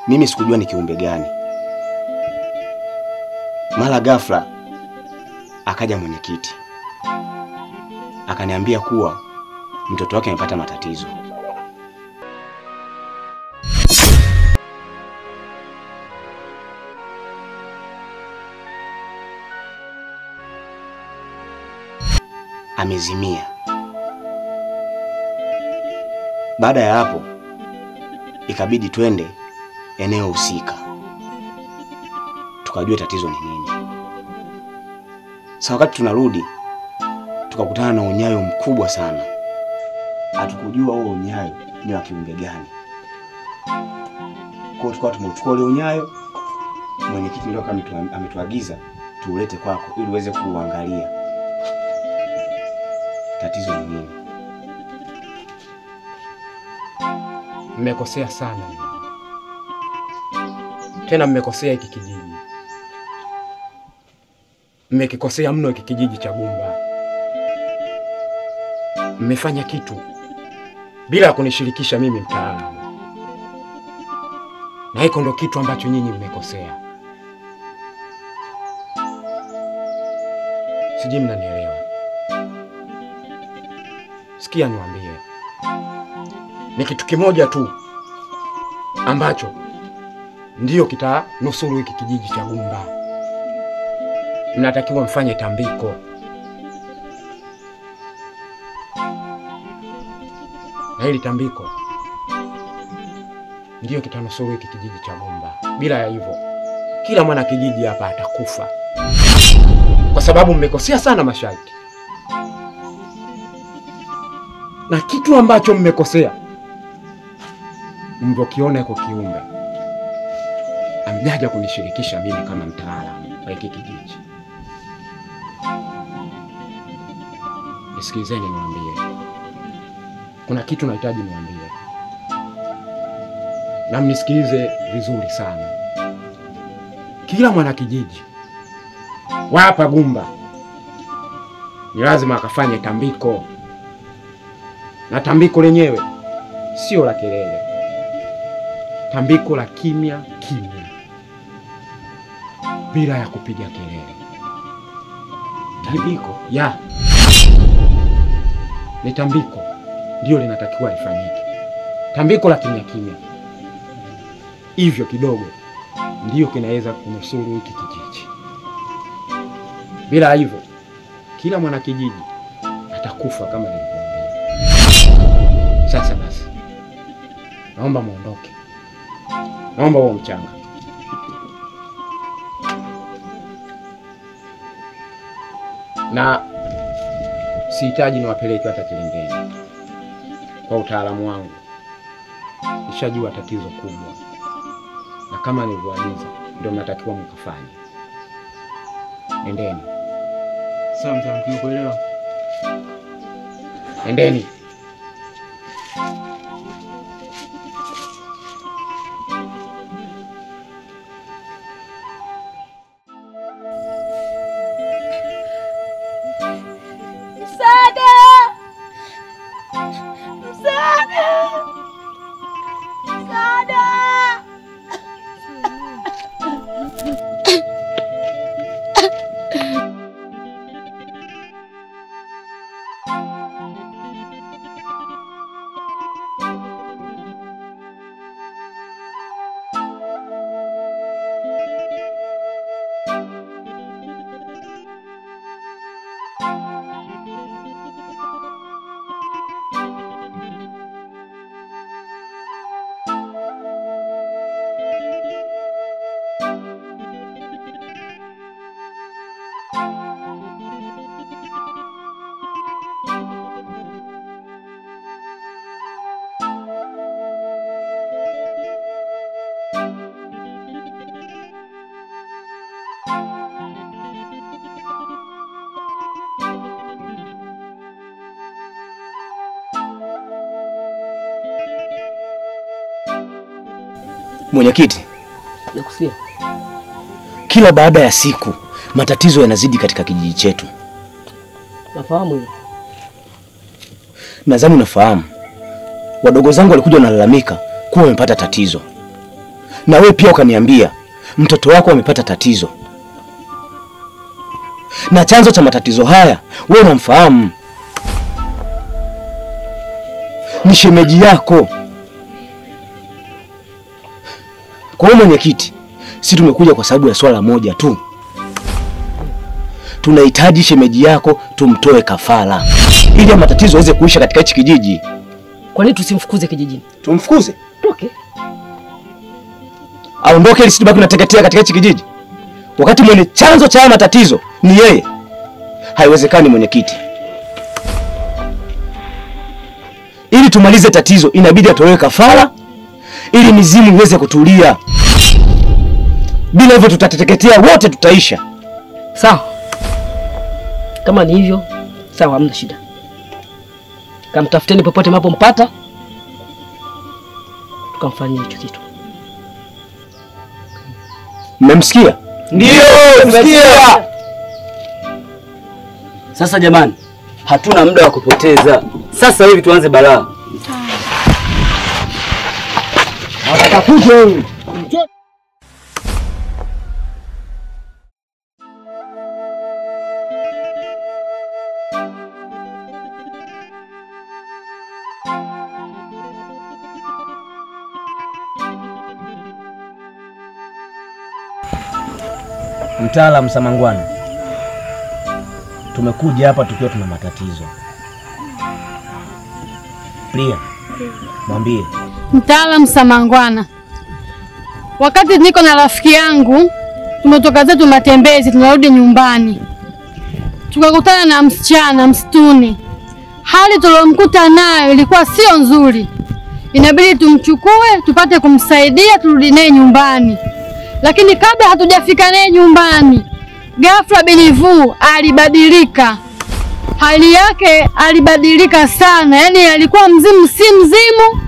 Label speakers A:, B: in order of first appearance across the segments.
A: Mimi sikujua ni kiumbe gani. Mara ghafla akaja mwenyekiti akaniambia kuwa mtoto wake amepata matatizo. Amezimia. Baada ya hapo ikabidi twende eneo husika tukajua tatizo ni nini. Sasa wakati tunarudi tukakutana na unyayo mkubwa sana. Hatukujua huo unyayo ni wa kiumbe gani. Kwa hiyo tukawa tumechukua ule unyayo, mwenyekiti ndio ametuagiza tuulete kwako ili uweze kuangalia tatizo ni nini.
B: Mmekosea sana. Tena mmekosea hiki kijiji. Mmekikosea mno hiki kijiji cha Gumba. Mmefanya kitu bila kunishirikisha mimi mtaalamu. Na hiko ndo kitu ambacho nyinyi mmekosea. Sijui mnanielewa. Sikia niwaambie. Ni kitu kimoja tu ambacho ndiyo kitanusuru hiki kijiji cha Gumba. Mnatakiwa mfanye tambiko. Na hili tambiko ndiyo kitanusuru hiki kijiji cha Gumba. Bila ya hivyo kila mwana kijiji hapa atakufa. Kwa sababu mmekosea sana masharti. Na kitu ambacho mmekosea, mvokiona yuko kiumbe, amjaja kunishirikisha mimi kama mtaalamu wa hiki kijiji. Nisikilizeni niwaambie. Kuna kitu nahitaji niwaambie. Na mnisikilize vizuri sana. Kila mwana kijiji wa hapa Gumba ni lazima akafanye tambiko. Na tambiko lenyewe sio la kelele. Tambiko la kimya kimya, bila ya kupiga kelele. Tambiko ni tambiko ndio linatakiwa lifanyike. Tambiko la kimya kimya. Hivyo kidogo ndio kinaweza kunusuru hiki kijiji. Bila hivyo kila mwana kijiji atakufa kama nilivyowaambia. Sasa basi, naomba muondoke. Naomba huo mchanga. Na sihitaji niwapeleke hata Kilingeni. Kwa utaalamu wangu nishajua tatizo kubwa. Na kama nilivyoagiza ndio mnatakiwa mkafanye. Endeni.
C: Sawa mtaalamu, tumekuelewa.
B: Endeni.
A: Mwenyekiti,
C: nakusikia.
A: Kila baada ya siku matatizo yanazidi katika kijiji chetu.
C: Nafahamu hilo.
A: Nadhani unafahamu. Wadogo zangu walikuja wanalalamika kuwa wamepata tatizo. na wewe pia ukaniambia mtoto wako amepata tatizo, na chanzo cha matatizo haya wewe unamfahamu, ni shemeji yako. Kwa hiyo mwenyekiti, si tumekuja kwa sababu ya swala moja tu. Tunahitaji shemeji yako tumtoe kafara ili matatizo yaweze kuisha katika hichi kijiji.
C: Kwa nini tusimfukuze kijijini?
A: Tumfukuze?
C: Toke.
A: Aondoke ili situbaki tunateketea katika hichi kijiji, wakati mwenye chanzo cha matatizo ni yeye. Haiwezekani mwenyekiti. Ili tumalize tatizo inabidi atolewe kafara ili mizimu iweze kutulia. Bila hivyo tutateketea wote, tutaisha.
C: Sawa. Kama ni hivyo, sawa, hamna shida. Kamtafuteni popote mnapompata, tukamfanyia hicho kitu.
A: Mmemsikia?
D: Ndio, mmesikia. Sasa jamani, hatuna muda wa kupoteza. Sasa hivi tuanze balaa.
B: Atakuje.
A: Mtaalamu Samangwana, tumekuja hapa tukiwa tuna matatizo. Plia, mwambie.
E: Mtaalamu Samangwana, wakati niko na rafiki yangu tumetoka zetu matembezi, tunarudi nyumbani, tukakutana na msichana msituni. Hali tuliyomkuta nayo ilikuwa sio nzuri, inabidi tumchukue tupate kumsaidia turudi naye nyumbani. Lakini kabla hatujafika naye nyumbani, ghafla Benivu alibadilika. Hali yake alibadilika sana, yaani alikuwa mzimu si mzimu.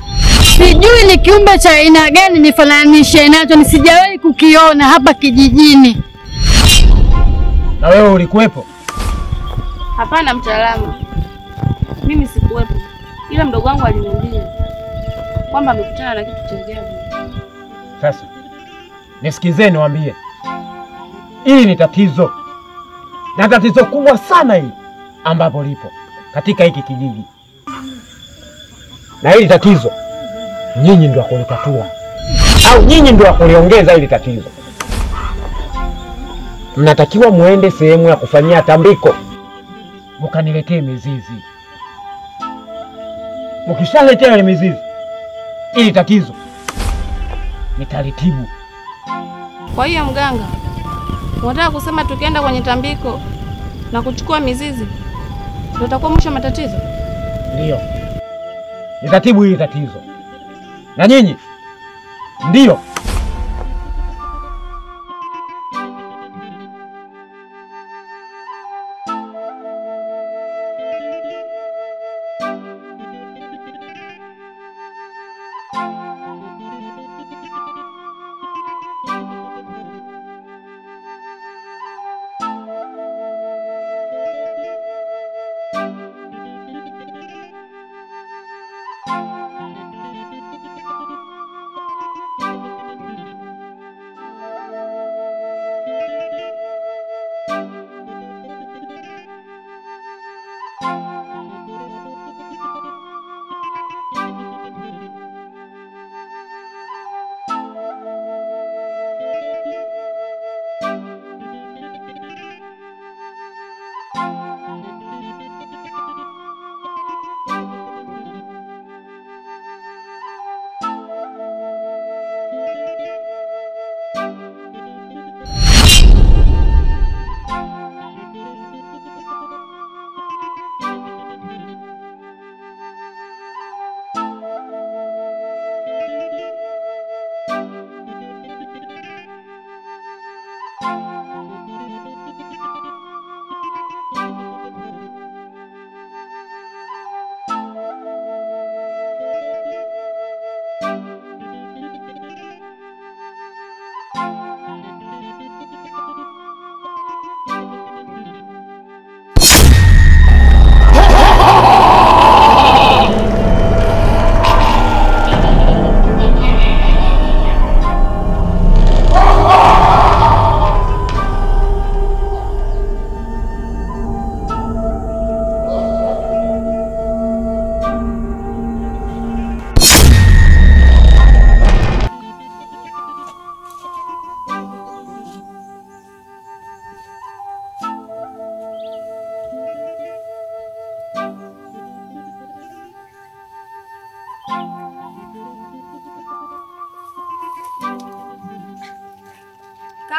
E: Sijui ni kiumbe cha aina gani nifananishe nacho, nisijawahi kukiona hapa kijijini.
B: Na wewe ulikuwepo?
F: Hapana mtaalamu, mimi sikuwepo, ila mdogo wangu aliniambia kwamba amekutana na kitu cha ajabu.
B: Sasa nisikizeni niwaambie, hili ni tatizo, na tatizo kubwa sana hili ambapo lipo katika hiki kijiji, na hili tatizo nyinyi ndio kulitatua au nyinyi ndio kuliongeza hili tatizo. Mnatakiwa muende sehemu ya kufanyia tambiko, mkaniletee mizizi. Mkishaletea ile mizizi, hili tatizo nitalitibu.
F: Kwa hiyo mganga, unataka kusema tukienda kwenye tambiko na kuchukua mizizi ndio itakuwa mwisho matatizo?
B: Ndio, nitatibu hili tatizo, na nyinyi ndio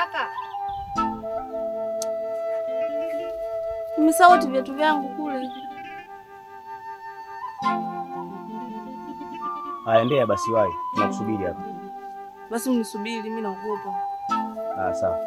E: kaka.
F: Nimesahau viatu vyangu kule.
A: Haya, endea basi wahi. Tunakusubiri hapa.
F: Basi mnisubiri, mimi naogopa.
A: Sawa.